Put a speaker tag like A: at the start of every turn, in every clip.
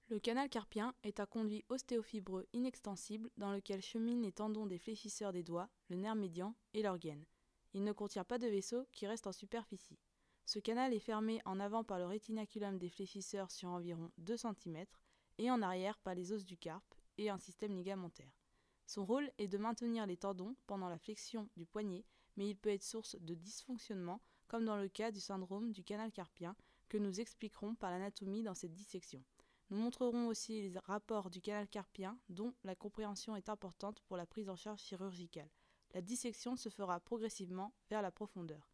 A: Le canal carpien est un conduit ostéofibreux inextensible dans lequel cheminent les tendons des fléchisseurs des doigts, le nerf médian et leur gaine. Il ne contient pas de vaisseau qui reste en superficie. Ce canal est fermé en avant par le rétinaculum des fléchisseurs sur environ 2 cm et en arrière par les os du carpe et un système ligamentaire. Son rôle est de maintenir les tendons pendant la flexion du poignet, mais il peut être source de dysfonctionnement, comme dans le cas du syndrome du canal carpien, que nous expliquerons par l'anatomie dans cette dissection. Nous montrerons aussi les rapports du canal carpien, dont la compréhension est importante pour la prise en charge chirurgicale. La dissection se fera progressivement vers la profondeur.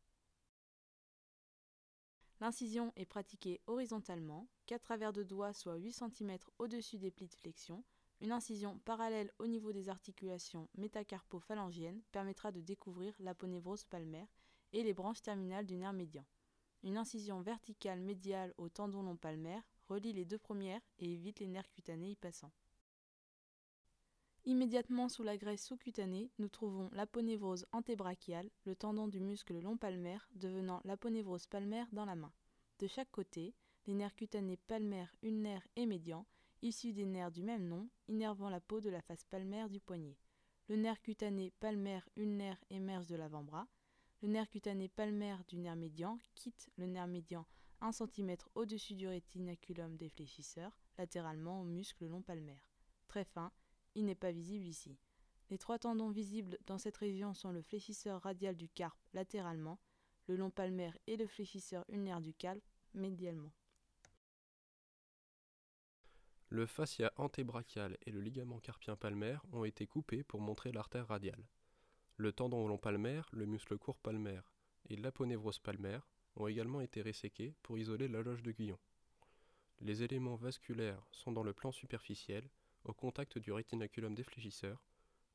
A: L'incision est pratiquée horizontalement, 4 travers de doigts soit 8 cm au-dessus des plis de flexion. Une incision parallèle au niveau des articulations métacarpo-phalangiennes permettra de découvrir l'aponévrose palmaire et les branches terminales du nerf médian. Une incision verticale médiale au tendon long palmaire relie les deux premières et évite les nerfs cutanés y passant. Immédiatement sous la graisse sous-cutanée, nous trouvons l'aponévrose antébrachiale, le tendon du muscle long palmaire devenant l'aponévrose palmaire dans la main. De chaque côté, les nerfs cutanés palmaire, ulnaire et médian, issus des nerfs du même nom, innervant la peau de la face palmaire du poignet. Le nerf cutané palmaire, ulnaire émerge de l'avant-bras. Le nerf cutané palmaire du nerf médian quitte le nerf médian 1 cm au-dessus du rétinaculum des fléchisseurs, latéralement au muscle long palmaire. Très fin, il n'est pas visible ici. Les 3 tendons visibles dans cette région sont le fléchisseur radial du carpe latéralement, le long palmaire et le fléchisseur ulnaire du carpe médialement.
B: Le fascia antébrachial et le ligament carpien palmaire ont été coupés pour montrer l'artère radiale. Le tendon long palmaire, le muscle court palmaire et l'aponévrose palmaire ont également été resséqués pour isoler la loge de Guyon. Les éléments vasculaires sont dans le plan superficiel, au contact du rétinaculum des fléchisseurs.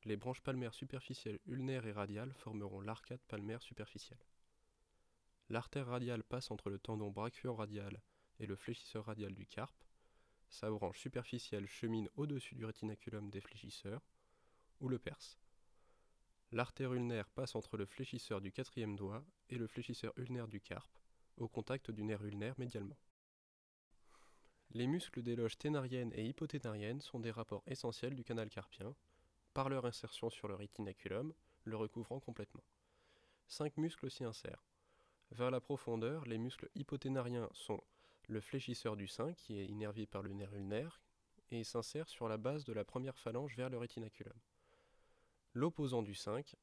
B: Les branches palmaires superficielles ulnaires et radiales formeront l'arcade palmaire superficielle. L'artère radiale passe entre le tendon brachio-radial et le fléchisseur radial du carpe. Sa branche superficielle chemine au-dessus du rétinaculum des fléchisseurs, ou le perce. L'artère ulnaire passe entre le fléchisseur du 4e doigt et le fléchisseur ulnaire du carpe, au contact du nerf ulnaire médialement. Les muscles des loges ténariennes et hypoténariennes sont des rapports essentiels du canal carpien, par leur insertion sur le rétinaculum, le recouvrant complètement. 5 muscles s'y insèrent. Vers la profondeur, les muscles hypoténariens sont le fléchisseur du 5, qui est innervé par le nerf ulnaire, et s'insère sur la base de la première phalange vers le rétinaculum. L'opposant du 5,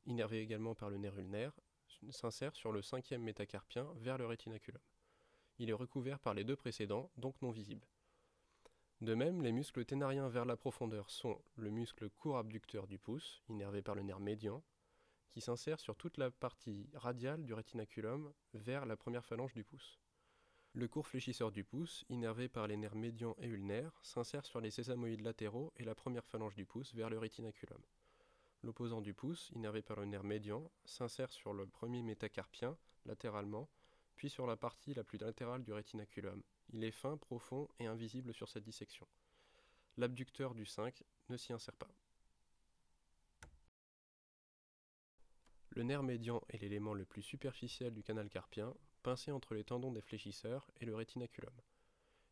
B: innervé également par le nerf ulnaire, s'insère sur le 5e métacarpien vers le rétinaculum. Il est recouvert par les 2 précédents, donc non visibles. De même, les muscles ténariens vers la profondeur sont le muscle court abducteur du pouce, innervé par le nerf médian, qui s'insère sur toute la partie radiale du rétinaculum vers la première phalange du pouce. Le court fléchisseur du pouce, innervé par les nerfs médians et ulnaires, s'insère sur les sésamoïdes latéraux et la première phalange du pouce vers le rétinaculum. L'opposant du pouce, innervé par le nerf médian, s'insère sur le premier métacarpien, latéralement, puis sur la partie la plus latérale du rétinaculum. Il est fin, profond et invisible sur cette dissection. L'abducteur du 5 ne s'y insère pas. Le nerf médian est l'élément le plus superficiel du canal carpien, pincé entre les tendons des fléchisseurs et le rétinaculum.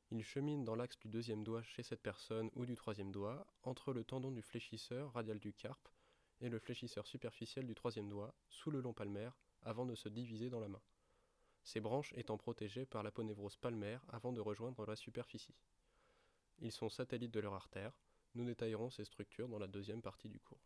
B: Il chemine dans l'axe du 2e doigt chez cette personne ou du 3e doigt, entre le tendon du fléchisseur radial du carpe et le fléchisseur superficiel du 3e doigt, sous le long palmaire, avant de se diviser dans la main. Ces branches étant protégées par l'aponévrose palmaire avant de rejoindre la superficie. Ils sont satellites de leur artère. Nous détaillerons ces structures dans la 2e partie du cours.